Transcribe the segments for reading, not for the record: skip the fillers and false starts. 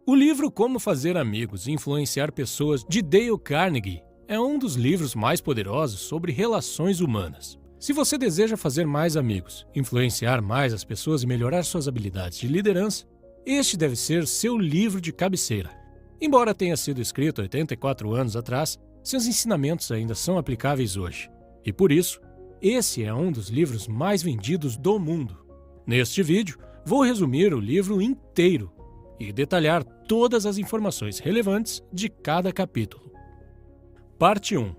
O livro Como Fazer Amigos e Influenciar Pessoas, de Dale Carnegie, é um dos livros mais poderosos sobre relações humanas. Se você deseja fazer mais amigos, influenciar mais as pessoas e melhorar suas habilidades de liderança, este deve ser seu livro de cabeceira. Embora tenha sido escrito 84 anos atrás, seus ensinamentos ainda são aplicáveis hoje. E por isso, esse é um dos livros mais vendidos do mundo. Neste vídeo, vou resumir o livro inteiro e detalhar todas as informações relevantes de cada capítulo. Parte 1.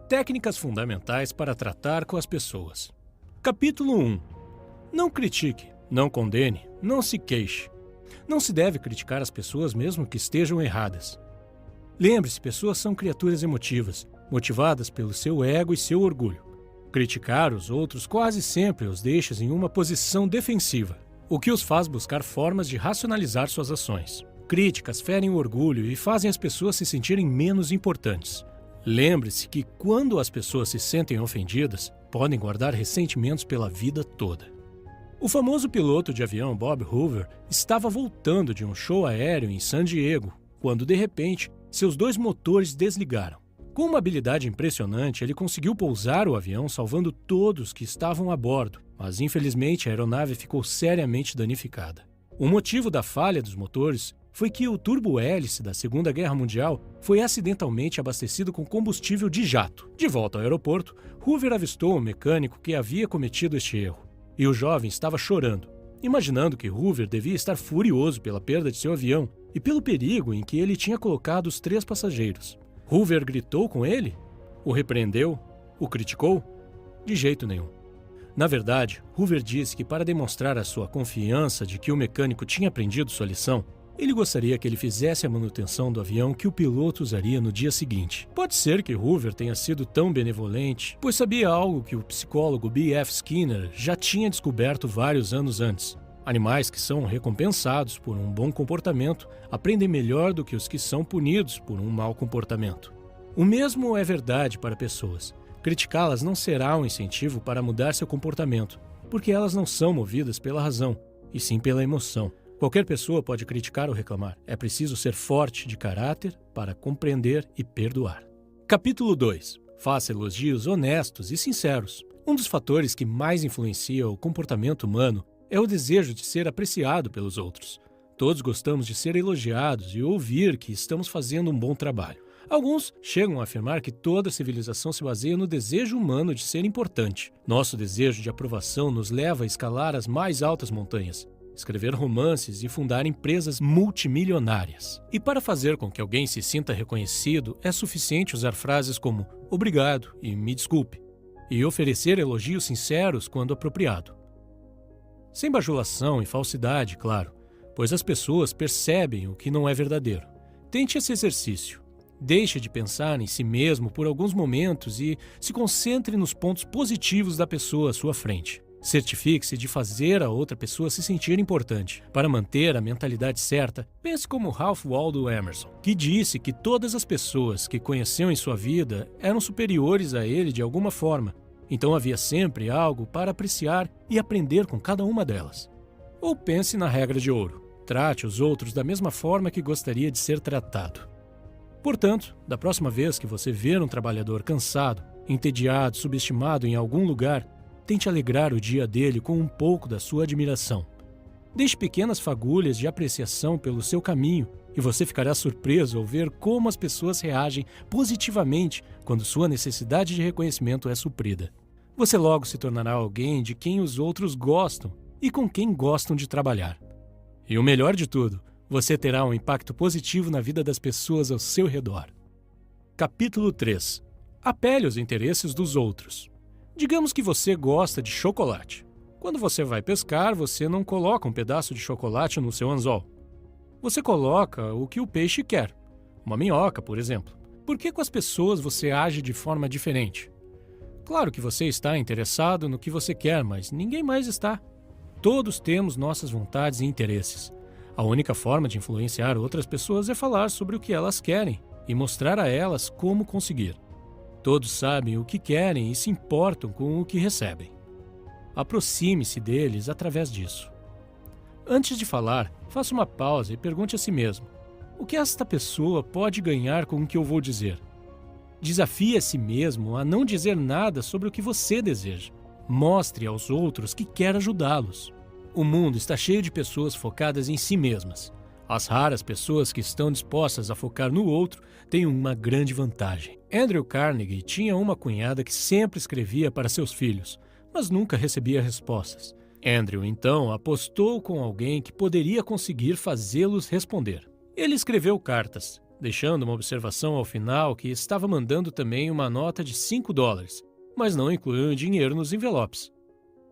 Técnicas fundamentais para tratar com as pessoas. Capítulo 1. Não critique, não condene, não se queixe. Não se deve criticar as pessoas mesmo que estejam erradas. Lembre-se, pessoas são criaturas emotivas, motivadas pelo seu ego e seu orgulho. Criticar os outros quase sempre os deixa em uma posição defensiva, o que os faz buscar formas de racionalizar suas ações. Críticas ferem o orgulho e fazem as pessoas se sentirem menos importantes. Lembre-se que quando as pessoas se sentem ofendidas, podem guardar ressentimentos pela vida toda. O famoso piloto de avião Bob Hoover estava voltando de um show aéreo em San Diego, quando de repente seus 2 motores desligaram. Com uma habilidade impressionante, ele conseguiu pousar o avião salvando todos que estavam a bordo, mas infelizmente a aeronave ficou seriamente danificada. O motivo da falha dos motores foi que o turbo-hélice da Segunda Guerra Mundial foi acidentalmente abastecido com combustível de jato. De volta ao aeroporto, Hoover avistou o mecânico que havia cometido este erro, e o jovem estava chorando, imaginando que Hoover devia estar furioso pela perda de seu avião e pelo perigo em que ele tinha colocado os 3 passageiros. Hoover gritou com ele? O repreendeu? O criticou? De jeito nenhum. Na verdade, Hoover disse que para demonstrar a sua confiança de que o mecânico tinha aprendido sua lição, ele gostaria que ele fizesse a manutenção do avião que o piloto usaria no dia seguinte. Pode ser que Hoover tenha sido tão benevolente, pois sabia algo que o psicólogo B.F. Skinner já tinha descoberto vários anos antes. Animais que são recompensados por um bom comportamento aprendem melhor do que os que são punidos por um mau comportamento. O mesmo é verdade para pessoas. Criticá-las não será um incentivo para mudar seu comportamento, porque elas não são movidas pela razão, e sim pela emoção. Qualquer pessoa pode criticar ou reclamar. É preciso ser forte de caráter para compreender e perdoar. Capítulo 2. Faça elogios honestos e sinceros. Um dos fatores que mais influencia o comportamento humano é o desejo de ser apreciado pelos outros. Todos gostamos de ser elogiados e ouvir que estamos fazendo um bom trabalho. Alguns chegam a afirmar que toda civilização se baseia no desejo humano de ser importante. Nosso desejo de aprovação nos leva a escalar as mais altas montanhas, escrever romances e fundar empresas multimilionárias. E para fazer com que alguém se sinta reconhecido, é suficiente usar frases como "obrigado" e "me desculpe", e oferecer elogios sinceros quando apropriado. Sem bajulação e falsidade, claro, pois as pessoas percebem o que não é verdadeiro. Tente esse exercício. Deixe de pensar em si mesmo por alguns momentos e se concentre nos pontos positivos da pessoa à sua frente. Certifique-se de fazer a outra pessoa se sentir importante. Para manter a mentalidade certa, pense como Ralph Waldo Emerson, que disse que todas as pessoas que conheceu em sua vida eram superiores a ele de alguma forma. Então havia sempre algo para apreciar e aprender com cada uma delas. Ou pense na regra de ouro. Trate os outros da mesma forma que gostaria de ser tratado. Portanto, da próxima vez que você ver um trabalhador cansado, entediado, subestimado em algum lugar, tente alegrar o dia dele com um pouco da sua admiração. Deixe pequenas fagulhas de apreciação pelo seu caminho e você ficará surpreso ao ver como as pessoas reagem positivamente quando sua necessidade de reconhecimento é suprida. Você logo se tornará alguém de quem os outros gostam e com quem gostam de trabalhar. E o melhor de tudo, você terá um impacto positivo na vida das pessoas ao seu redor. Capítulo 3. Apele aos interesses dos outros. Digamos que você gosta de chocolate. Quando você vai pescar, você não coloca um pedaço de chocolate no seu anzol. Você coloca o que o peixe quer. Uma minhoca, por exemplo. Por que com as pessoas você age de forma diferente? Claro que você está interessado no que você quer, mas ninguém mais está. Todos temos nossas vontades e interesses. A única forma de influenciar outras pessoas é falar sobre o que elas querem e mostrar a elas como conseguir. Todos sabem o que querem e se importam com o que recebem. Aproxime-se deles através disso. Antes de falar, faça uma pausa e pergunte a si mesmo: O que esta pessoa pode ganhar com o que eu vou dizer? Desafie a si mesmo a não dizer nada sobre o que você deseja. Mostre aos outros que quer ajudá-los. O mundo está cheio de pessoas focadas em si mesmas. As raras pessoas que estão dispostas a focar no outro têm uma grande vantagem. Andrew Carnegie tinha uma cunhada que sempre escrevia para seus filhos, mas nunca recebia respostas. Andrew, então, apostou com alguém que poderia conseguir fazê-los responder. Ele escreveu cartas, deixando uma observação ao final que estava mandando também uma nota de $5, mas não incluiu dinheiro nos envelopes.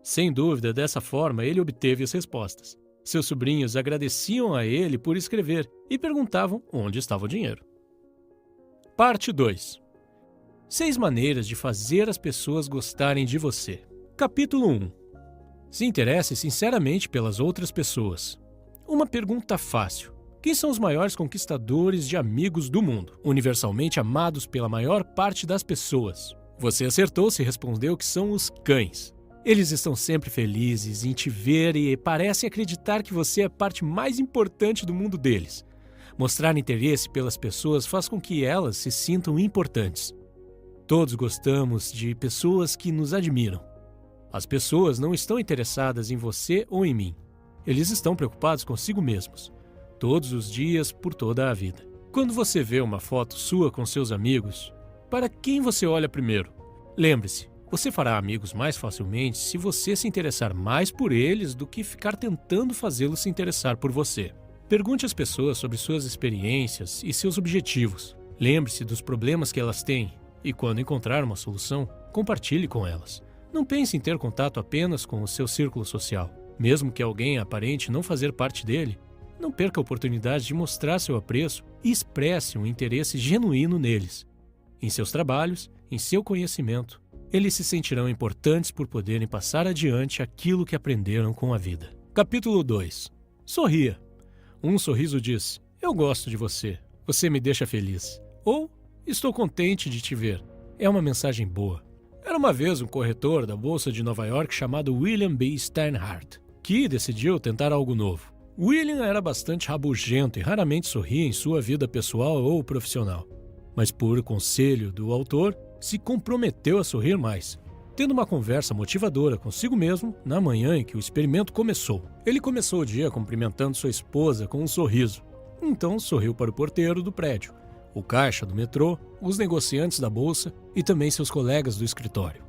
Sem dúvida, dessa forma, ele obteve as respostas. Seus sobrinhos agradeciam a ele por escrever e perguntavam onde estava o dinheiro. Parte 2. 6 maneiras de fazer as pessoas gostarem de você. Capítulo 1. Se interesse sinceramente pelas outras pessoas. Uma pergunta fácil. Quem são os maiores conquistadores de amigos do mundo, universalmente amados pela maior parte das pessoas? Você acertou se respondeu que são os cães. Eles estão sempre felizes em te ver e parecem acreditar que você é a parte mais importante do mundo deles. Mostrar interesse pelas pessoas faz com que elas se sintam importantes. Todos gostamos de pessoas que nos admiram. As pessoas não estão interessadas em você ou em mim. Eles estão preocupados consigo mesmos. Todos os dias, por toda a vida. Quando você vê uma foto sua com seus amigos, para quem você olha primeiro? Lembre-se, você fará amigos mais facilmente se você se interessar mais por eles do que ficar tentando fazê-los se interessar por você. Pergunte às pessoas sobre suas experiências e seus objetivos. Lembre-se dos problemas que elas têm e, quando encontrar uma solução, compartilhe com elas. Não pense em ter contato apenas com o seu círculo social. Mesmo que alguém aparente não fazer parte dele, não perca a oportunidade de mostrar seu apreço e expresse um interesse genuíno neles. Em seus trabalhos, em seu conhecimento, eles se sentirão importantes por poderem passar adiante aquilo que aprenderam com a vida. Capítulo 2. Sorria. Um sorriso diz: eu gosto de você, você me deixa feliz. Ou, estou contente de te ver. É uma mensagem boa. Era uma vez um corretor da Bolsa de Nova York chamado William B. Steinhardt, que decidiu tentar algo novo. William era bastante rabugento e raramente sorria em sua vida pessoal ou profissional. Mas por conselho do autor, se comprometeu a sorrir mais. Tendo uma conversa motivadora consigo mesmo, na manhã em que o experimento começou. Ele começou o dia cumprimentando sua esposa com um sorriso. Então sorriu para o porteiro do prédio, o caixa do metrô, os negociantes da bolsa e também seus colegas do escritório.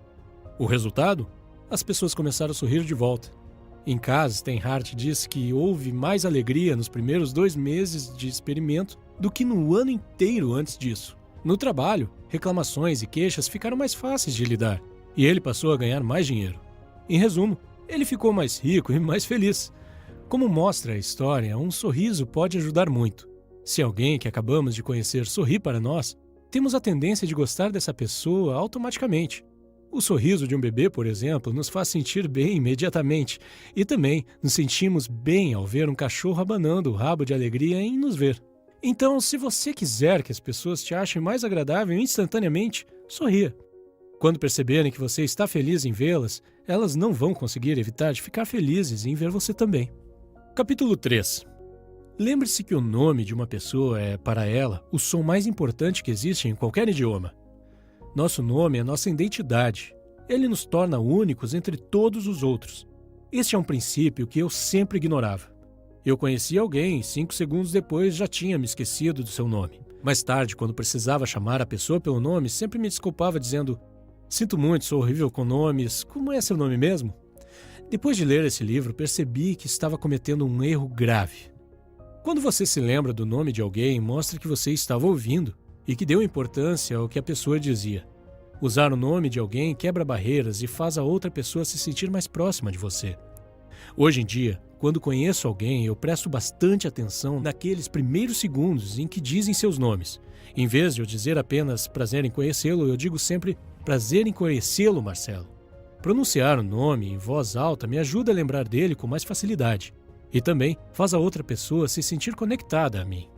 O resultado? As pessoas começaram a sorrir de volta. Em casa, Steinhardt disse que houve mais alegria nos primeiros 2 meses de experimento do que no ano inteiro antes disso. No trabalho, reclamações e queixas ficaram mais fáceis de lidar, e ele passou a ganhar mais dinheiro. Em resumo, ele ficou mais rico e mais feliz. Como mostra a história, um sorriso pode ajudar muito. Se alguém que acabamos de conhecer sorri para nós, temos a tendência de gostar dessa pessoa automaticamente. O sorriso de um bebê, por exemplo, nos faz sentir bem imediatamente, e também nos sentimos bem ao ver um cachorro abanando o rabo de alegria em nos ver. Então, se você quiser que as pessoas te achem mais agradável instantaneamente, sorria. Quando perceberem que você está feliz em vê-las, elas não vão conseguir evitar de ficar felizes em ver você também. Capítulo 3. Lembre-se que o nome de uma pessoa é, para ela, o som mais importante que existe em qualquer idioma. Nosso nome é nossa identidade. Ele nos torna únicos entre todos os outros. Este é um princípio que eu sempre ignorava. Eu conheci alguém e 5 segundos depois já tinha me esquecido do seu nome. Mais tarde, quando precisava chamar a pessoa pelo nome, sempre me desculpava dizendo: sinto muito, sou horrível com nomes, como é seu nome mesmo? Depois de ler esse livro, percebi que estava cometendo um erro grave. Quando você se lembra do nome de alguém, mostra que você estava ouvindo e que deu importância ao que a pessoa dizia. Usar o nome de alguém quebra barreiras e faz a outra pessoa se sentir mais próxima de você. Hoje em dia, quando conheço alguém, eu presto bastante atenção naqueles primeiros segundos em que dizem seus nomes. Em vez de eu dizer apenas prazer em conhecê-lo, eu digo sempre prazer em conhecê-lo, Marcelo. Pronunciar o nome em voz alta me ajuda a lembrar dele com mais facilidade. E também faz a outra pessoa se sentir conectada a mim.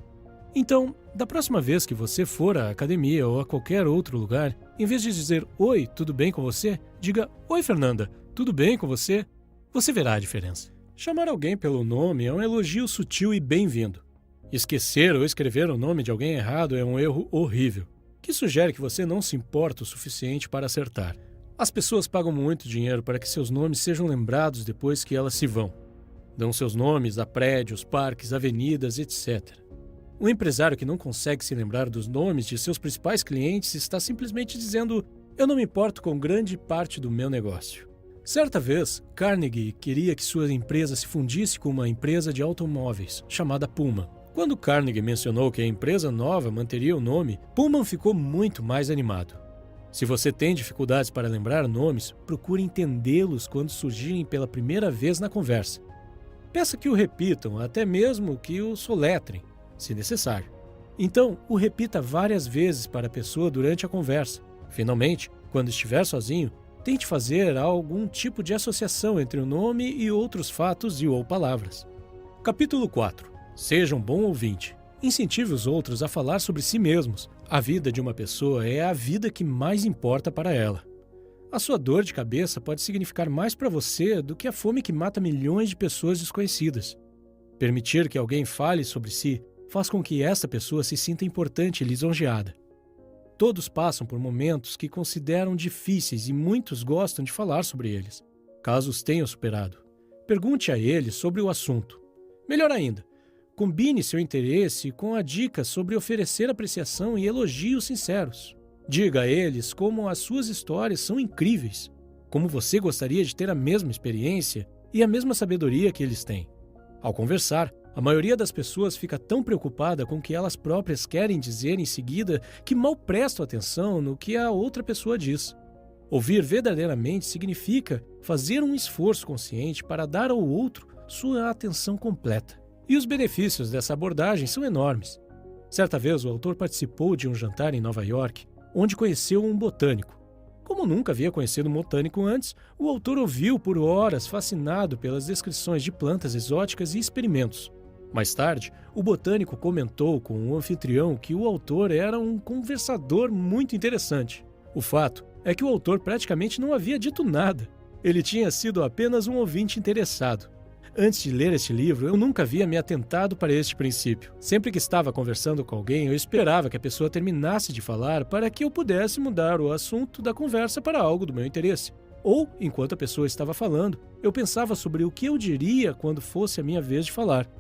Então, da próxima vez que você for à academia ou a qualquer outro lugar, em vez de dizer oi, tudo bem com você? Diga oi, Fernanda, tudo bem com você? Você verá a diferença. Chamar alguém pelo nome é um elogio sutil e bem-vindo. Esquecer ou escrever o nome de alguém errado é um erro horrível, que sugere que você não se importa o suficiente para acertar. As pessoas pagam muito dinheiro para que seus nomes sejam lembrados depois que elas se vão. Dão seus nomes a prédios, parques, avenidas, etc. Um empresário que não consegue se lembrar dos nomes de seus principais clientes está simplesmente dizendo: eu não me importo com grande parte do meu negócio. Certa vez, Carnegie queria que sua empresa se fundisse com uma empresa de automóveis, chamada Pullman. Quando Carnegie mencionou que a empresa nova manteria o nome, Pullman ficou muito mais animado. Se você tem dificuldades para lembrar nomes, procure entendê-los quando surgirem pela primeira vez na conversa. Peça que o repitam, até mesmo que o soletrem, se necessário. Então, o repita várias vezes para a pessoa durante a conversa. Finalmente, quando estiver sozinho, tente fazer algum tipo de associação entre o nome e outros fatos e ou palavras. Capítulo 4. Seja um bom ouvinte. Incentive os outros a falar sobre si mesmos. A vida de uma pessoa é a vida que mais importa para ela. A sua dor de cabeça pode significar mais para você do que a fome que mata milhões de pessoas desconhecidas. Permitir que alguém fale sobre si faz com que essa pessoa se sinta importante e lisonjeada. Todos passam por momentos que consideram difíceis e muitos gostam de falar sobre eles. Caso os tenham superado, pergunte a eles sobre o assunto. Melhor ainda, combine seu interesse com a dica sobre oferecer apreciação e elogios sinceros. Diga a eles como as suas histórias são incríveis, como você gostaria de ter a mesma experiência e a mesma sabedoria que eles têm. Ao conversar, a maioria das pessoas fica tão preocupada com o que elas próprias querem dizer em seguida que mal prestam atenção no que a outra pessoa diz. Ouvir verdadeiramente significa fazer um esforço consciente para dar ao outro sua atenção completa. E os benefícios dessa abordagem são enormes. Certa vez, o autor participou de um jantar em Nova York, onde conheceu um botânico. Como nunca havia conhecido um botânico antes, o autor ouviu por horas fascinado pelas descrições de plantas exóticas e experimentos. Mais tarde, o botânico comentou com o anfitrião que o autor era um conversador muito interessante. O fato é que o autor praticamente não havia dito nada. Ele tinha sido apenas um ouvinte interessado. Antes de ler este livro, eu nunca havia me atentado para este princípio. Sempre que estava conversando com alguém, eu esperava que a pessoa terminasse de falar para que eu pudesse mudar o assunto da conversa para algo do meu interesse. Ou, enquanto a pessoa estava falando, eu pensava sobre o que eu diria quando fosse a minha vez de falar.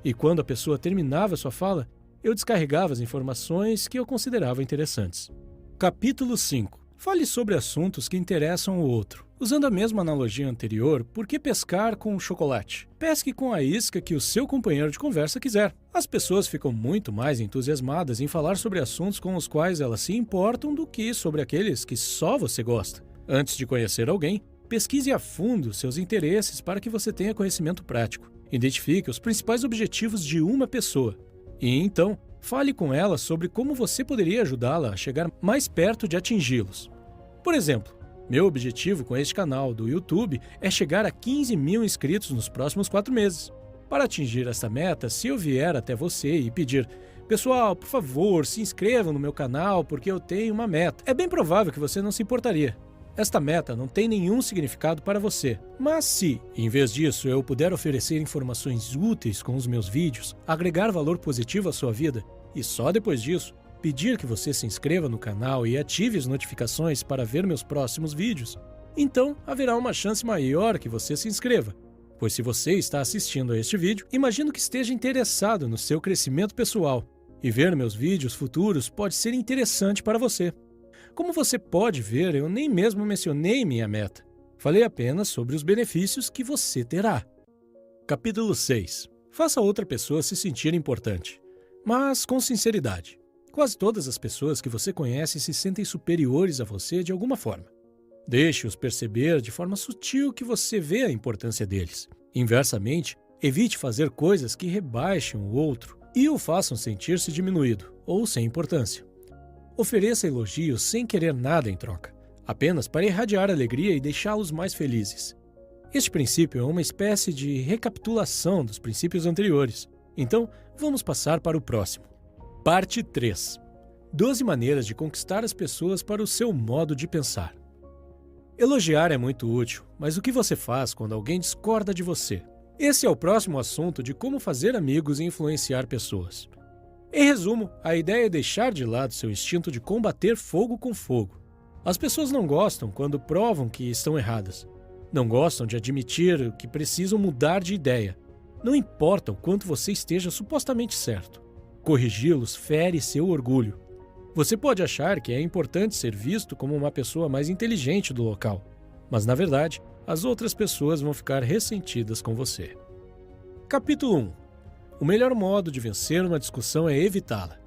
E quando a pessoa terminava sua fala, eu descarregava as informações que eu considerava interessantes. Capítulo 5. Fale sobre assuntos que interessam o outro. Usando a mesma analogia anterior, por que pescar com chocolate? Pesque com a isca que o seu companheiro de conversa quiser. As pessoas ficam muito mais entusiasmadas em falar sobre assuntos com os quais elas se importam do que sobre aqueles que só você gosta. Antes de conhecer alguém, pesquise a fundo seus interesses para que você tenha conhecimento prático. Identifique os principais objetivos de uma pessoa. E então, fale com ela sobre como você poderia ajudá-la a chegar mais perto de atingi-los. Por exemplo, meu objetivo com este canal do YouTube é chegar a 15 mil inscritos nos próximos 4 meses. Para atingir essa meta, se eu vier até você e pedir: pessoal, por favor, se inscrevam no meu canal porque eu tenho uma meta, é bem provável que você não se importaria. Esta meta não tem nenhum significado para você. Mas se, em vez disso, eu puder oferecer informações úteis com os meus vídeos, agregar valor positivo à sua vida, e só depois disso, pedir que você se inscreva no canal e ative as notificações para ver meus próximos vídeos, então haverá uma chance maior que você se inscreva. Pois se você está assistindo a este vídeo, imagino que esteja interessado no seu crescimento pessoal, e ver meus vídeos futuros pode ser interessante para você. Como você pode ver, eu nem mesmo mencionei minha meta. Falei apenas sobre os benefícios que você terá. Capítulo 6. Faça outra pessoa se sentir importante, mas com sinceridade. Quase todas as pessoas que você conhece se sentem superiores a você de alguma forma. Deixe-os perceber de forma sutil que você vê a importância deles. Inversamente, evite fazer coisas que rebaixem o outro e o façam sentir-se diminuído ou sem importância. Ofereça elogios sem querer nada em troca, apenas para irradiar alegria e deixá-los mais felizes. Este princípio é uma espécie de recapitulação dos princípios anteriores. Então, vamos passar para o próximo. Parte 3. 12 maneiras de conquistar as pessoas para o seu modo de pensar. Elogiar é muito útil, mas o que você faz quando alguém discorda de você? Esse é o próximo assunto de como fazer amigos e influenciar pessoas. Em resumo, a ideia é deixar de lado seu instinto de combater fogo com fogo. As pessoas não gostam quando provam que estão erradas. Não gostam de admitir que precisam mudar de ideia. Não importa o quanto você esteja supostamente certo. Corrigi-los fere seu orgulho. Você pode achar que é importante ser visto como uma pessoa mais inteligente do local, mas na verdade, as outras pessoas vão ficar ressentidas com você. Capítulo 1. O melhor modo de vencer uma discussão é evitá-la.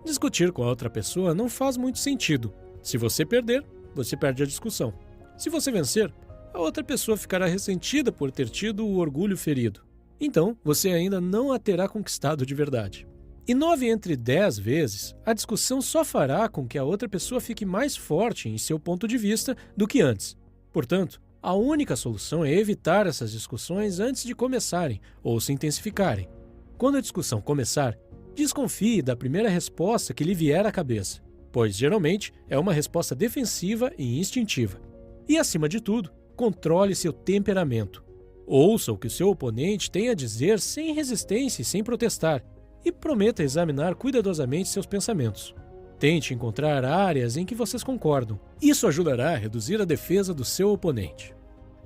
Discutir com a outra pessoa não faz muito sentido. Se você perder, você perde a discussão. Se você vencer, a outra pessoa ficará ressentida por ter tido o orgulho ferido. Então, você ainda não a terá conquistado de verdade. E 9 entre 10 vezes, a discussão só fará com que a outra pessoa fique mais forte em seu ponto de vista do que antes. Portanto, a única solução é evitar essas discussões antes de começarem ou se intensificarem. Quando a discussão começar, desconfie da primeira resposta que lhe vier à cabeça, pois geralmente é uma resposta defensiva e instintiva. E, acima de tudo, controle seu temperamento. Ouça o que o seu oponente tem a dizer sem resistência e sem protestar, e prometa examinar cuidadosamente seus pensamentos. Tente encontrar áreas em que vocês concordam. Isso ajudará a reduzir a defesa do seu oponente.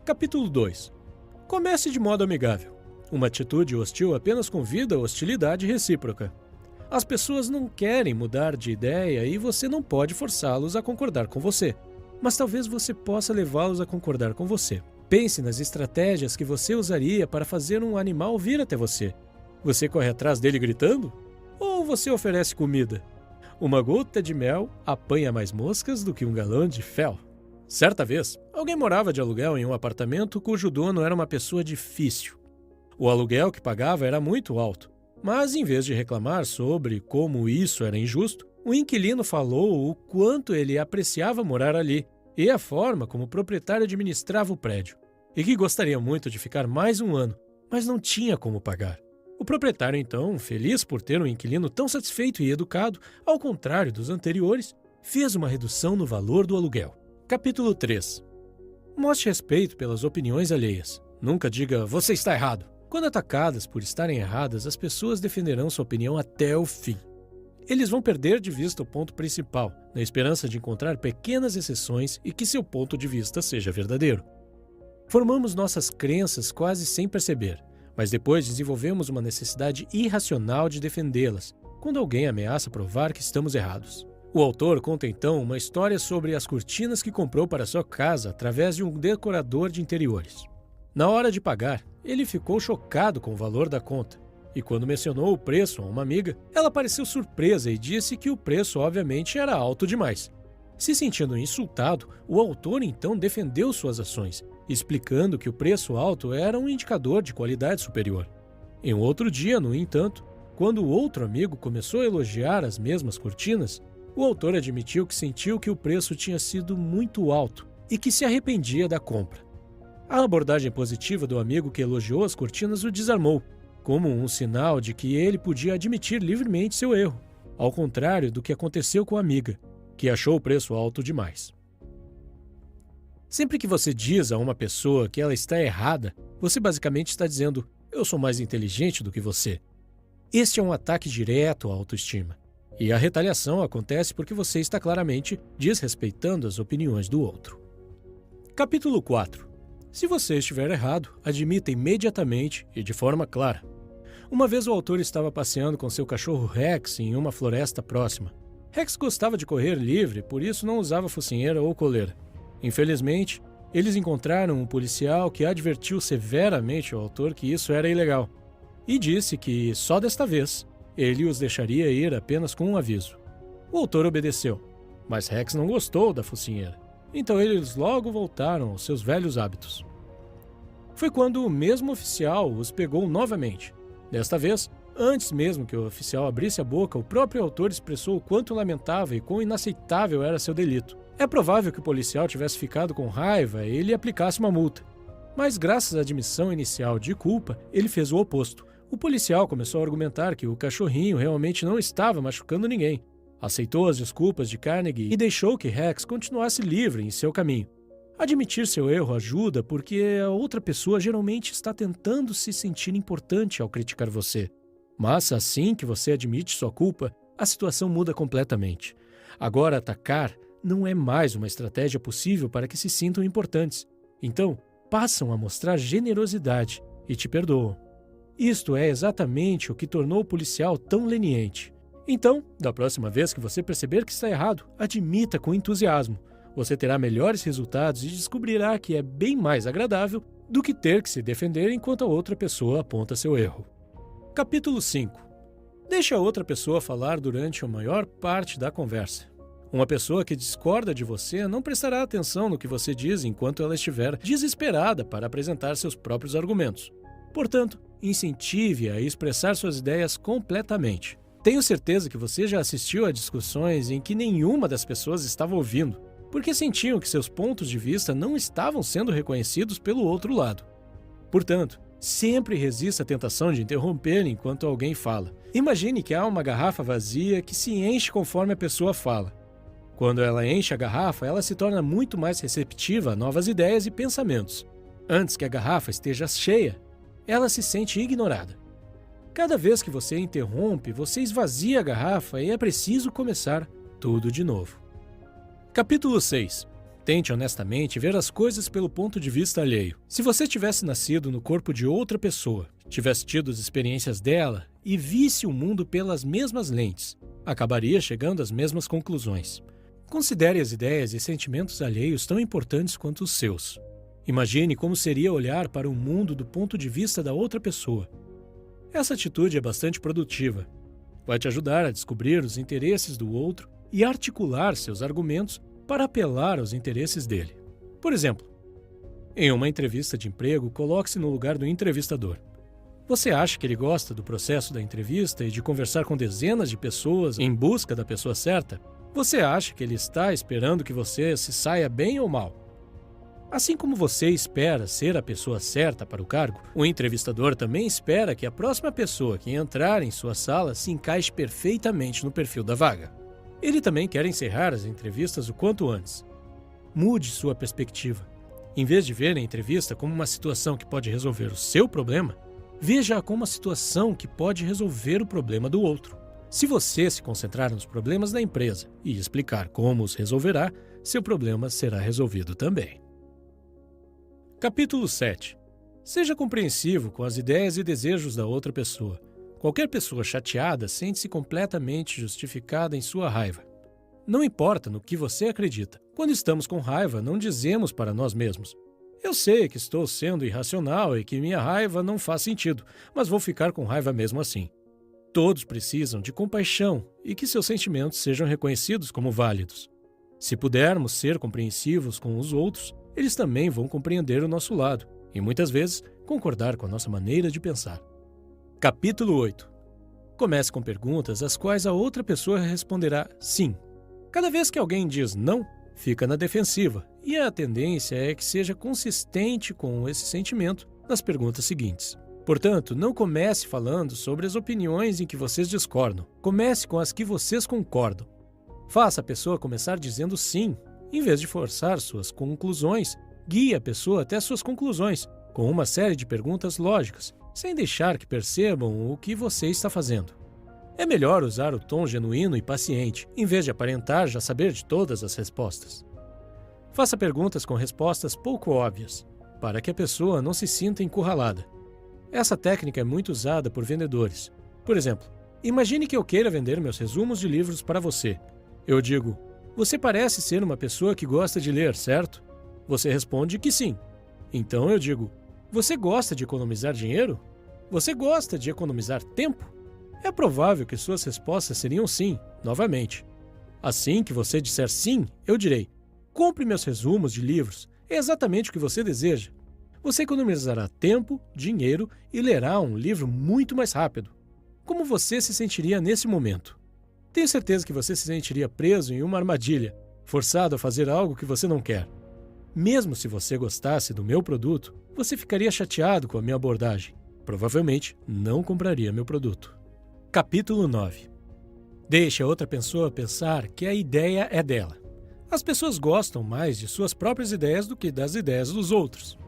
Capítulo 2. Comece de modo amigável. Uma atitude hostil apenas convida a hostilidade recíproca. As pessoas não querem mudar de ideia e você não pode forçá-los a concordar com você. Mas talvez você possa levá-los a concordar com você. Pense nas estratégias que você usaria para fazer um animal vir até você. Você corre atrás dele gritando? Ou você oferece comida? Uma gota de mel apanha mais moscas do que um galão de fel. Certa vez, alguém morava de aluguel em um apartamento cujo dono era uma pessoa difícil. O aluguel que pagava era muito alto, mas em vez de reclamar sobre como isso era injusto, o inquilino falou o quanto ele apreciava morar ali e a forma como o proprietário administrava o prédio, e que gostaria muito de ficar mais um ano, mas não tinha como pagar. O proprietário, então, feliz por ter um inquilino tão satisfeito e educado, ao contrário dos anteriores, fez uma redução no valor do aluguel. Capítulo 3. Mostre respeito pelas opiniões alheias. Nunca diga, você está errado. Quando atacadas por estarem erradas, as pessoas defenderão sua opinião até o fim. Eles vão perder de vista o ponto principal, na esperança de encontrar pequenas exceções e que seu ponto de vista seja verdadeiro. Formamos nossas crenças quase sem perceber, mas depois desenvolvemos uma necessidade irracional de defendê-las, quando alguém ameaça provar que estamos errados. O autor conta então uma história sobre as cortinas que comprou para sua casa através de um decorador de interiores. Na hora de pagar, ele ficou chocado com o valor da conta, e quando mencionou o preço a uma amiga, ela pareceu surpresa e disse que o preço obviamente era alto demais. Se sentindo insultado, o autor então defendeu suas ações, explicando que o preço alto era um indicador de qualidade superior. Em um outro dia, no entanto, quando o outro amigo começou a elogiar as mesmas cortinas, o autor admitiu que sentiu que o preço tinha sido muito alto e que se arrependia da compra. A abordagem positiva do amigo que elogiou as cortinas o desarmou, como um sinal de que ele podia admitir livremente seu erro, ao contrário do que aconteceu com a amiga, que achou o preço alto demais. Sempre que você diz a uma pessoa que ela está errada, você basicamente está dizendo, eu sou mais inteligente do que você. Este é um ataque direto à autoestima. E a retaliação acontece porque você está claramente desrespeitando as opiniões do outro. Capítulo 4. Se você estiver errado, admita imediatamente e de forma clara. Uma vez o autor estava passeando com seu cachorro Rex em uma floresta próxima. Rex gostava de correr livre, por isso não usava focinheira ou coleira. Infelizmente, eles encontraram um policial que advertiu severamente ao autor que isso era ilegal e disse que, só desta vez, ele os deixaria ir apenas com um aviso. O autor obedeceu, mas Rex não gostou da focinheira, então eles logo voltaram aos seus velhos hábitos. Foi quando o mesmo oficial os pegou novamente. Desta vez, antes mesmo que o oficial abrisse a boca, o próprio autor expressou o quanto lamentava e quão inaceitável era seu delito. É provável que o policial tivesse ficado com raiva e lhe aplicasse uma multa. Mas graças à admissão inicial de culpa, ele fez o oposto. O policial começou a argumentar que o cachorrinho realmente não estava machucando ninguém. Aceitou as desculpas de Carnegie e deixou que Rex continuasse livre em seu caminho. Admitir seu erro ajuda porque a outra pessoa geralmente está tentando se sentir importante ao criticar você. Mas assim que você admite sua culpa, a situação muda completamente. Agora, atacar não é mais uma estratégia possível para que se sintam importantes. Então, passam a mostrar generosidade e te perdoam. Isto é exatamente o que tornou o policial tão leniente. Então, da próxima vez que você perceber que está errado, admita com entusiasmo. Você terá melhores resultados e descobrirá que é bem mais agradável do que ter que se defender enquanto a outra pessoa aponta seu erro. Capítulo 5. Deixe a outra pessoa falar durante a maior parte da conversa. Uma pessoa que discorda de você não prestará atenção no que você diz enquanto ela estiver desesperada para apresentar seus próprios argumentos. Portanto, incentive-a a expressar suas ideias completamente. Tenho certeza que você já assistiu a discussões em que nenhuma das pessoas estava ouvindo, porque sentiam que seus pontos de vista não estavam sendo reconhecidos pelo outro lado. Portanto, sempre resista à tentação de interromper enquanto alguém fala. Imagine que há uma garrafa vazia que se enche conforme a pessoa fala. Quando ela enche a garrafa, ela se torna muito mais receptiva a novas ideias e pensamentos. Antes que a garrafa esteja cheia, ela se sente ignorada. Cada vez que você interrompe, você esvazia a garrafa e é preciso começar tudo de novo. Capítulo 6. Tente honestamente ver as coisas pelo ponto de vista alheio. Se você tivesse nascido no corpo de outra pessoa, tivesse tido as experiências dela e visse o mundo pelas mesmas lentes, acabaria chegando às mesmas conclusões. Considere as ideias e sentimentos alheios tão importantes quanto os seus. Imagine como seria olhar para o mundo do ponto de vista da outra pessoa. Essa atitude é bastante produtiva. Vai te ajudar a descobrir os interesses do outro e articular seus argumentos para apelar aos interesses dele. Por exemplo, em uma entrevista de emprego, coloque-se no lugar do entrevistador. Você acha que ele gosta do processo da entrevista e de conversar com dezenas de pessoas em busca da pessoa certa? Você acha que ele está esperando que você se saia bem ou mal? Assim como você espera ser a pessoa certa para o cargo, o entrevistador também espera que a próxima pessoa que entrar em sua sala se encaixe perfeitamente no perfil da vaga. Ele também quer encerrar as entrevistas o quanto antes. Mude sua perspectiva. Em vez de ver a entrevista como uma situação que pode resolver o seu problema, veja-a como uma situação que pode resolver o problema do outro. Se você se concentrar nos problemas da empresa e explicar como os resolverá, seu problema será resolvido também. Capítulo 7. Seja compreensivo com as ideias e desejos da outra pessoa. Qualquer pessoa chateada sente-se completamente justificada em sua raiva. Não importa no que você acredita. Quando estamos com raiva, não dizemos para nós mesmos: eu sei que estou sendo irracional e que minha raiva não faz sentido, mas vou ficar com raiva mesmo assim. Todos precisam de compaixão e que seus sentimentos sejam reconhecidos como válidos. Se pudermos ser compreensivos com os outros, eles também vão compreender o nosso lado e, muitas vezes, concordar com a nossa maneira de pensar. Capítulo 8. Comece com perguntas às quais a outra pessoa responderá sim. Cada vez que alguém diz não, fica na defensiva, e a tendência é que seja consistente com esse sentimento nas perguntas seguintes. Portanto, não comece falando sobre as opiniões em que vocês discordam. Comece com as que vocês concordam. Faça a pessoa começar dizendo sim. Em vez de forçar suas conclusões, guie a pessoa até suas conclusões, com uma série de perguntas lógicas, sem deixar que percebam o que você está fazendo. É melhor usar o tom genuíno e paciente, em vez de aparentar já saber de todas as respostas. Faça perguntas com respostas pouco óbvias, para que a pessoa não se sinta encurralada. Essa técnica é muito usada por vendedores. Por exemplo, imagine que eu queira vender meus resumos de livros para você. Eu digo: você parece ser uma pessoa que gosta de ler, certo? Você responde que sim. Então eu digo: você gosta de economizar dinheiro? Você gosta de economizar tempo? É provável que suas respostas seriam sim, novamente. Assim que você disser sim, eu direi: compre meus resumos de livros, é exatamente o que você deseja. Você economizará tempo, dinheiro e lerá um livro muito mais rápido. Como você se sentiria nesse momento? Tenho certeza que você se sentiria preso em uma armadilha, forçado a fazer algo que você não quer. Mesmo se você gostasse do meu produto, você ficaria chateado com a minha abordagem. Provavelmente não compraria meu produto. Capítulo 9. Deixe a outra pessoa pensar que a ideia é dela. As pessoas gostam mais de suas próprias ideias do que das ideias dos outros.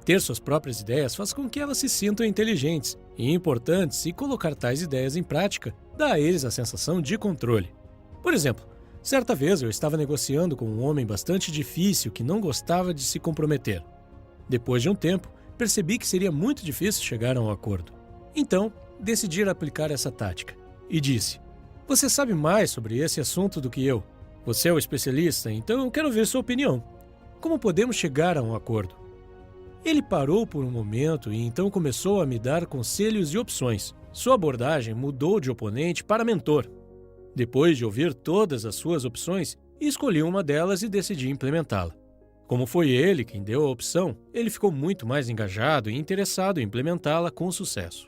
Ter suas próprias ideias faz com que elas se sintam inteligentes e importantes, e colocar tais ideias em prática dá a eles a sensação de controle. Por exemplo, certa vez eu estava negociando com um homem bastante difícil que não gostava de se comprometer. Depois de um tempo, percebi que seria muito difícil chegar a um acordo. Então, decidi aplicar essa tática e disse: "Você sabe mais sobre esse assunto do que eu. Você é o especialista, então eu quero ver sua opinião. Como podemos chegar a um acordo?" Ele parou por um momento e então começou a me dar conselhos e opções. Sua abordagem mudou de oponente para mentor. Depois de ouvir todas as suas opções, escolhi uma delas e decidi implementá-la. Como foi ele quem deu a opção, ele ficou muito mais engajado e interessado em implementá-la com sucesso.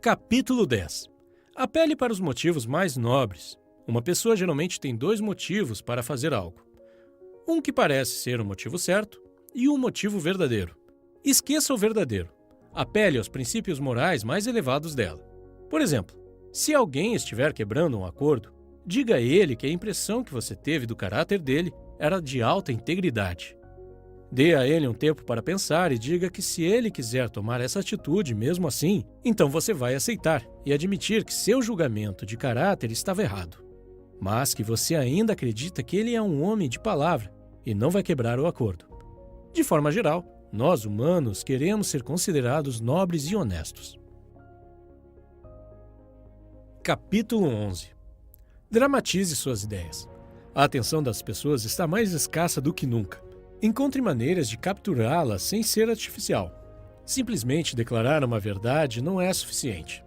Capítulo 10. Apele para os motivos mais nobres. Uma pessoa geralmente tem 2 motivos para fazer algo. Um que parece ser o motivo certo e um motivo verdadeiro. Esqueça o verdadeiro. Apele aos princípios morais mais elevados dela. Por exemplo, se alguém estiver quebrando um acordo, diga a ele que a impressão que você teve do caráter dele era de alta integridade. Dê a ele um tempo para pensar e diga que se ele quiser tomar essa atitude mesmo assim, então você vai aceitar e admitir que seu julgamento de caráter estava errado, mas que você ainda acredita que ele é um homem de palavra e não vai quebrar o acordo. De forma geral, nós humanos queremos ser considerados nobres e honestos. Capítulo 11. Dramatize suas ideias. A atenção das pessoas está mais escassa do que nunca. Encontre maneiras de capturá-la sem ser artificial. Simplesmente declarar uma verdade não é suficiente.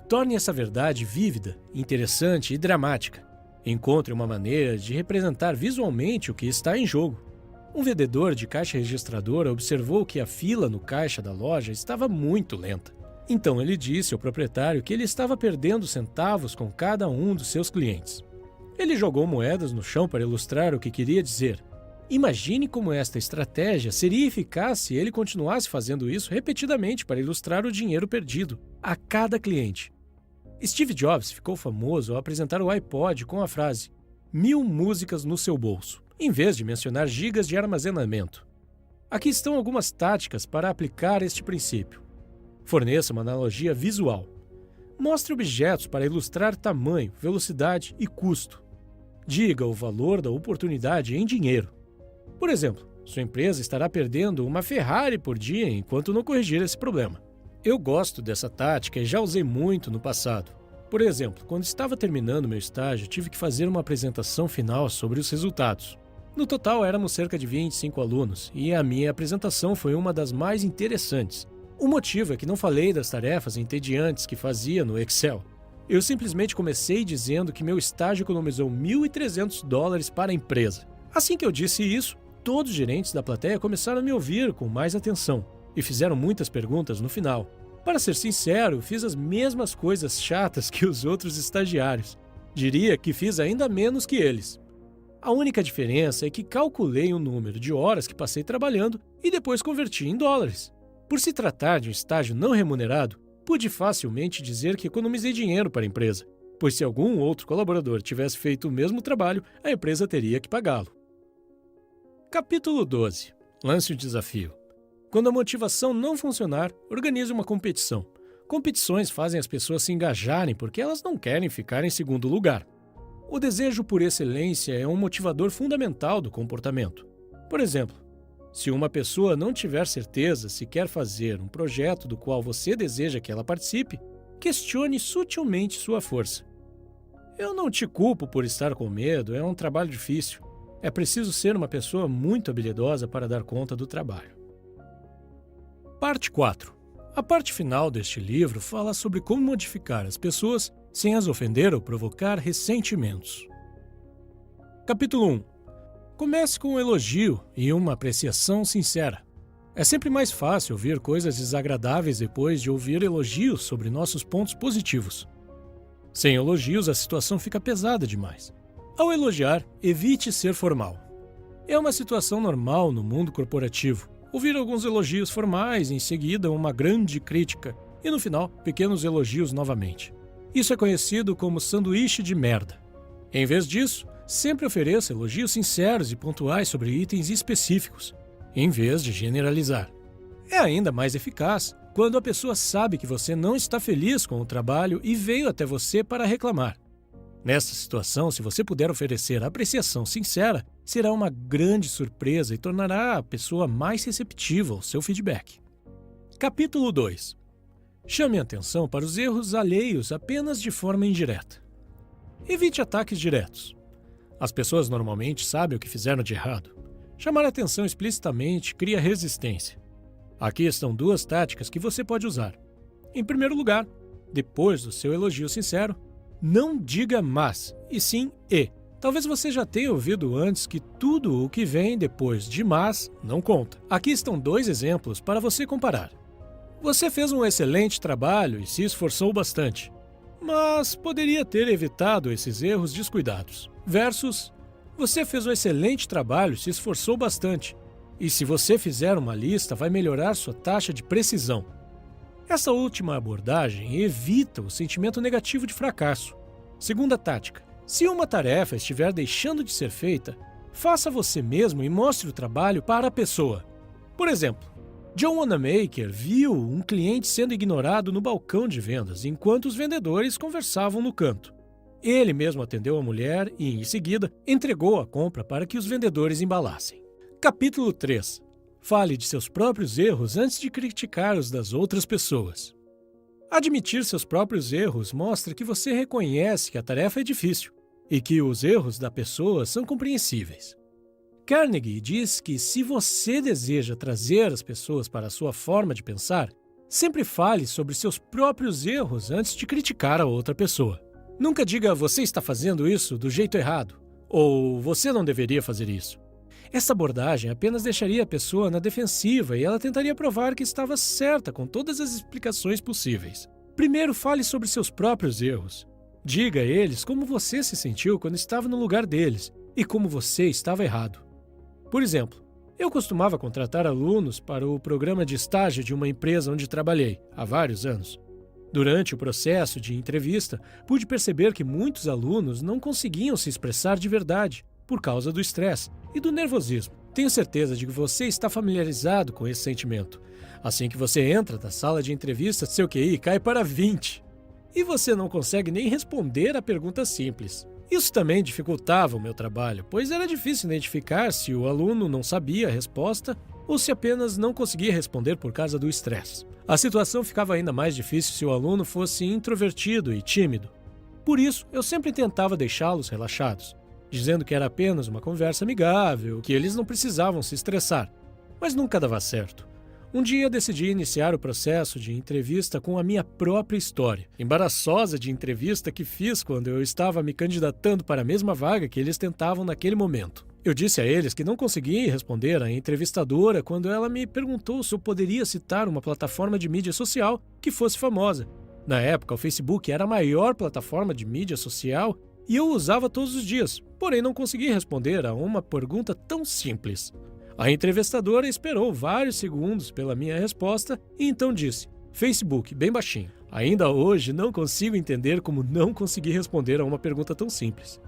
Torne essa verdade vívida, interessante e dramática. Encontre uma maneira de representar visualmente o que está em jogo. Um vendedor de caixa registradora observou que a fila no caixa da loja estava muito lenta. Então ele disse ao proprietário que ele estava perdendo centavos com cada um dos seus clientes. Ele jogou moedas no chão para ilustrar o que queria dizer. Imagine como esta estratégia seria eficaz se ele continuasse fazendo isso repetidamente para ilustrar o dinheiro perdido a cada cliente. Steve Jobs ficou famoso ao apresentar o iPod com a frase 1000 músicas no seu bolso, em vez de mencionar gigas de armazenamento. Aqui estão algumas táticas para aplicar este princípio. Forneça uma analogia visual. Mostre objetos para ilustrar tamanho, velocidade e custo. Diga o valor da oportunidade em dinheiro. Por exemplo, sua empresa estará perdendo uma Ferrari por dia enquanto não corrigir esse problema. Eu gosto dessa tática e já usei muito no passado. Por exemplo, quando estava terminando meu estágio, tive que fazer uma apresentação final sobre os resultados. No total, éramos cerca de 25 alunos, e a minha apresentação foi uma das mais interessantes. O motivo é que não falei das tarefas entediantes que fazia no Excel. Eu simplesmente comecei dizendo que meu estágio economizou $1.300 para a empresa. Assim que eu disse isso, todos os gerentes da plateia começaram a me ouvir com mais atenção e fizeram muitas perguntas no final. Para ser sincero, fiz as mesmas coisas chatas que os outros estagiários. Diria que fiz ainda menos que eles. A única diferença é que calculei o número de horas que passei trabalhando e depois converti em dólares. Por se tratar de um estágio não remunerado, pude facilmente dizer que economizei dinheiro para a empresa, pois se algum outro colaborador tivesse feito o mesmo trabalho, a empresa teria que pagá-lo. Capítulo 12. Lance o desafio. Quando a motivação não funcionar, organize uma competição. Competições fazem as pessoas se engajarem porque elas não querem ficar em segundo lugar. O desejo por excelência é um motivador fundamental do comportamento. Por exemplo, se uma pessoa não tiver certeza se quer fazer um projeto do qual você deseja que ela participe, questione sutilmente sua força. Eu não te culpo por estar com medo, é um trabalho difícil. É preciso ser uma pessoa muito habilidosa para dar conta do trabalho. Parte 4. A parte final deste livro fala sobre como modificar as pessoas sem as ofender ou provocar ressentimentos. Capítulo 1. Comece com um elogio e uma apreciação sincera. É sempre mais fácil ouvir coisas desagradáveis depois de ouvir elogios sobre nossos pontos positivos. Sem elogios, a situação fica pesada demais. Ao elogiar, evite ser formal. É uma situação normal no mundo corporativo. Ouvir alguns elogios formais, em seguida uma grande crítica e no final, pequenos elogios novamente. Isso é conhecido como sanduíche de merda. Em vez disso, Sempre ofereça elogios sinceros e pontuais sobre itens específicos, em vez de generalizar. É ainda mais eficaz quando a pessoa sabe que você não está feliz com o trabalho e veio até você para reclamar. Nesta situação, se você puder oferecer apreciação sincera, será uma grande surpresa e tornará a pessoa mais receptiva ao seu feedback. Capítulo 2. Chame atenção para os erros alheios apenas de forma indireta. Evite ataques diretos. As pessoas normalmente sabem o que fizeram de errado. Chamar a atenção explicitamente cria resistência. Aqui estão 2 táticas que você pode usar. Em primeiro lugar, depois do seu elogio sincero, não diga mas, e sim e. Talvez você já tenha ouvido antes que tudo o que vem depois de mas não conta. Aqui estão 2 exemplos para você comparar. Você fez um excelente trabalho e se esforçou bastante, mas poderia ter evitado esses erros descuidados. Versus, você fez um excelente trabalho e se esforçou bastante, e se você fizer uma lista, vai melhorar sua taxa de precisão. Essa última abordagem evita o sentimento negativo de fracasso. Segunda tática: se uma tarefa estiver deixando de ser feita, faça você mesmo e mostre o trabalho para a pessoa. Por exemplo, John Wanamaker viu um cliente sendo ignorado no balcão de vendas enquanto os vendedores conversavam no canto. Ele mesmo atendeu a mulher e, em seguida, entregou a compra para que os vendedores embalassem. Capítulo 3. Fale de seus próprios erros antes de criticar os das outras pessoas. Admitir seus próprios erros mostra que você reconhece que a tarefa é difícil e que os erros da pessoa são compreensíveis. Carnegie diz que se você deseja trazer as pessoas para a sua forma de pensar, sempre fale sobre seus próprios erros antes de criticar a outra pessoa. Nunca diga "você está fazendo isso do jeito errado" ou "você não deveria fazer isso". Essa abordagem apenas deixaria a pessoa na defensiva e ela tentaria provar que estava certa com todas as explicações possíveis. Primeiro, fale sobre seus próprios erros. Diga a eles como você se sentiu quando estava no lugar deles e como você estava errado. Por exemplo, eu costumava contratar alunos para o programa de estágio de uma empresa onde trabalhei há vários anos. Durante o processo de entrevista, pude perceber que muitos alunos não conseguiam se expressar de verdade por causa do estresse e do nervosismo. Tenho certeza de que você está familiarizado com esse sentimento. Assim que você entra na sala de entrevista, seu QI cai para 20 e você não consegue nem responder a pergunta simples. Isso também dificultava o meu trabalho, pois era difícil identificar se o aluno não sabia a resposta ou se apenas não conseguia responder por causa do estresse. A situação ficava ainda mais difícil se o aluno fosse introvertido e tímido. Por isso, eu sempre tentava deixá-los relaxados, dizendo que era apenas uma conversa amigável, que eles não precisavam se estressar. Mas nunca dava certo. Um dia decidi iniciar o processo de entrevista com a minha própria história, embaraçosa de entrevista que fiz quando eu estava me candidatando para a mesma vaga que eles tentavam naquele momento. Eu disse a eles que não conseguia responder à entrevistadora quando ela me perguntou se eu poderia citar uma plataforma de mídia social que fosse famosa. Na época, o Facebook era a maior plataforma de mídia social e eu o usava todos os dias, porém não consegui responder a uma pergunta tão simples. A entrevistadora esperou vários segundos pela minha resposta e então disse: Facebook, bem baixinho. Ainda hoje não consigo entender como não consegui responder a uma pergunta tão simples.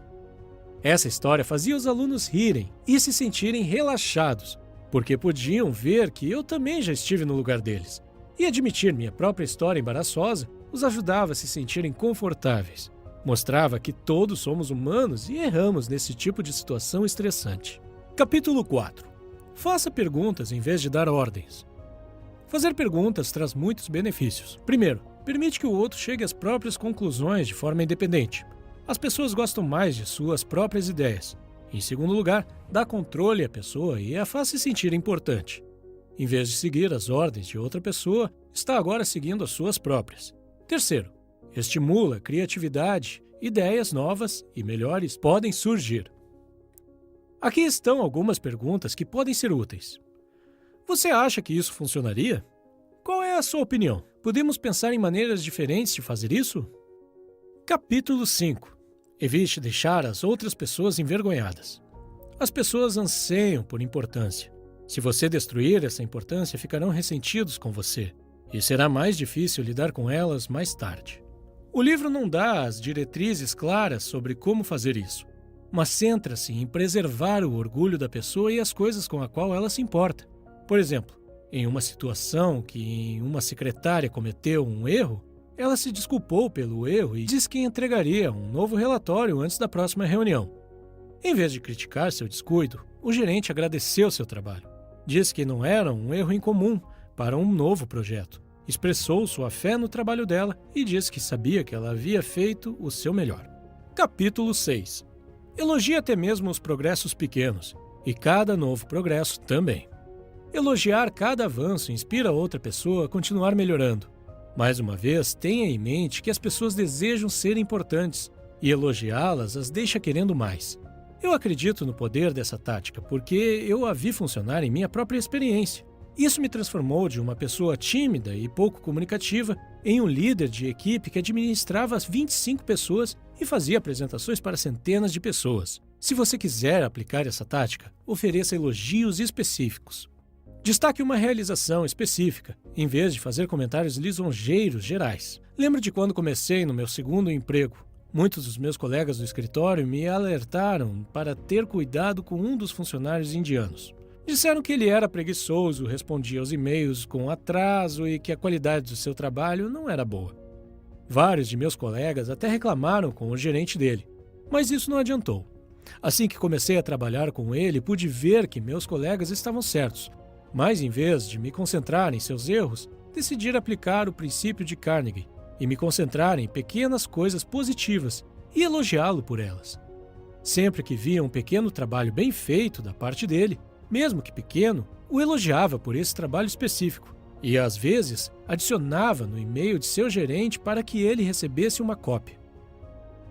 Essa história fazia os alunos rirem e se sentirem relaxados, porque podiam ver que eu também já estive no lugar deles. E admitir minha própria história embaraçosa os ajudava a se sentirem confortáveis. Mostrava que todos somos humanos e erramos nesse tipo de situação estressante. Capítulo 4. Faça perguntas em vez de dar ordens. Fazer perguntas traz muitos benefícios. Primeiro, permite que o outro chegue às próprias conclusões de forma independente. As pessoas gostam mais de suas próprias ideias. Em segundo lugar, dá controle à pessoa e a faz se sentir importante. Em vez de seguir as ordens de outra pessoa, está agora seguindo as suas próprias. Terceiro, estimula a criatividade. Ideias novas e melhores podem surgir. Aqui estão algumas perguntas que podem ser úteis. Você acha que isso funcionaria? Qual é a sua opinião? Podemos pensar em maneiras diferentes de fazer isso? Capítulo 5. Evite deixar as outras pessoas envergonhadas. As pessoas anseiam por importância. Se você destruir essa importância, ficarão ressentidos com você, e será mais difícil lidar com elas mais tarde. O livro não dá as diretrizes claras sobre como fazer isso. mas centra-se em preservar o orgulho da pessoa e as coisas com a qual ela se importa. Por exemplo, em uma situação que uma secretária cometeu um erro, ela se desculpou pelo erro e disse que entregaria um novo relatório antes da próxima reunião. Em vez de criticar seu descuido, o gerente agradeceu seu trabalho. Disse que não era um erro incomum para um novo projeto. Expressou sua fé no trabalho dela e disse que sabia que ela havia feito o seu melhor. Capítulo 6. Elogie até mesmo os progressos pequenos, e cada novo progresso também. Elogiar cada avanço inspira outra pessoa a continuar melhorando. Mais uma vez, tenha em mente que as pessoas desejam ser importantes, e elogiá-las as deixa querendo mais. Eu acredito no poder dessa tática porque eu a vi funcionar em minha própria experiência. Isso me transformou de uma pessoa tímida e pouco comunicativa em um líder de equipe que administrava 25 pessoas e fazia apresentações para centenas de pessoas. Se você quiser aplicar essa tática, ofereça elogios específicos. Destaque uma realização específica, em vez de fazer comentários lisonjeiros gerais. Lembro de quando comecei no meu segundo emprego. Muitos dos meus colegas do escritório me alertaram para ter cuidado com um dos funcionários indianos. Disseram que ele era preguiçoso, respondia aos e-mails com atraso e que a qualidade do seu trabalho não era boa. Vários de meus colegas até reclamaram com o gerente dele, mas isso não adiantou. Assim que comecei a trabalhar com ele, pude ver que meus colegas estavam certos, mas em vez de me concentrar em seus erros, decidi aplicar o princípio de Carnegie e me concentrar em pequenas coisas positivas e elogiá-lo por elas. Sempre que via um pequeno trabalho bem feito da parte dele, mesmo que pequeno, o elogiava por esse trabalho específico e, às vezes, adicionava no e-mail de seu gerente para que ele recebesse uma cópia.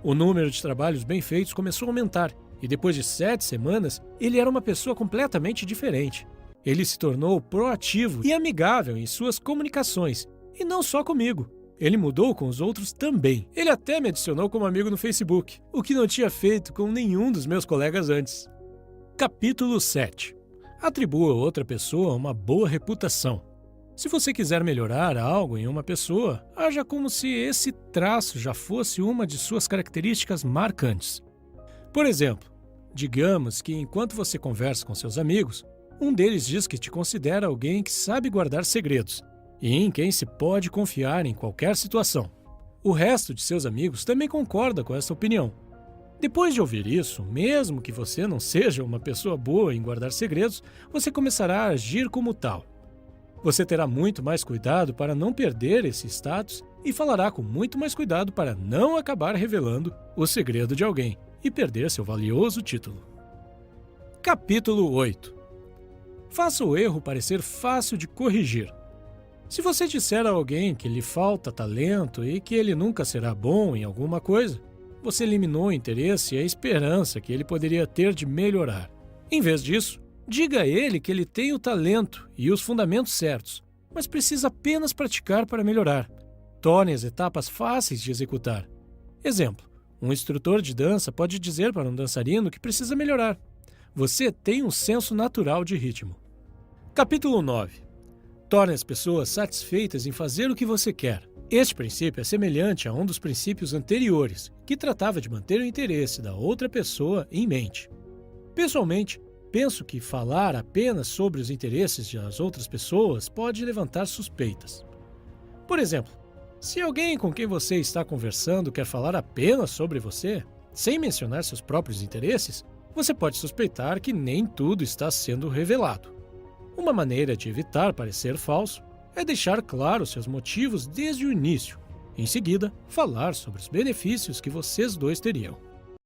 O número de trabalhos bem feitos começou a aumentar e, depois de 7 semanas, ele era uma pessoa completamente diferente. Ele se tornou proativo e amigável em suas comunicações, e não só comigo. Ele mudou com os outros também. Ele até me adicionou como amigo no Facebook, o que não tinha feito com nenhum dos meus colegas antes. Capítulo 7. Atribua a outra pessoa uma boa reputação. Se você quiser melhorar algo em uma pessoa, haja como se esse traço já fosse uma de suas características marcantes. Por exemplo, digamos que enquanto você conversa com seus amigos, um deles diz que te considera alguém que sabe guardar segredos e em quem se pode confiar em qualquer situação. O resto de seus amigos também concorda com essa opinião. Depois de ouvir isso, mesmo que você não seja uma pessoa boa em guardar segredos, você começará a agir como tal. Você terá muito mais cuidado para não perder esse status e falará com muito mais cuidado para não acabar revelando o segredo de alguém e perder seu valioso título. Capítulo 8. Faça o erro parecer fácil de corrigir. Se você disser a alguém que lhe falta talento e que ele nunca será bom em alguma coisa, você eliminou o interesse e a esperança que ele poderia ter de melhorar. Em vez disso, diga a ele que ele tem o talento e os fundamentos certos, mas precisa apenas praticar para melhorar. Torne as etapas fáceis de executar. Exemplo, um instrutor de dança pode dizer para um dançarino que precisa melhorar. Você tem um senso natural de ritmo. Capítulo 9. Torne as pessoas satisfeitas em fazer o que você quer. Este princípio é semelhante a um dos princípios anteriores, que tratava de manter o interesse da outra pessoa em mente. Pessoalmente, penso que falar apenas sobre os interesses das outras pessoas pode levantar suspeitas. Por exemplo, se alguém com quem você está conversando quer falar apenas sobre você, sem mencionar seus próprios interesses, você pode suspeitar que nem tudo está sendo revelado. Uma maneira de evitar parecer falso é deixar claro seus motivos desde o início. Em seguida, falar sobre os benefícios que vocês dois teriam.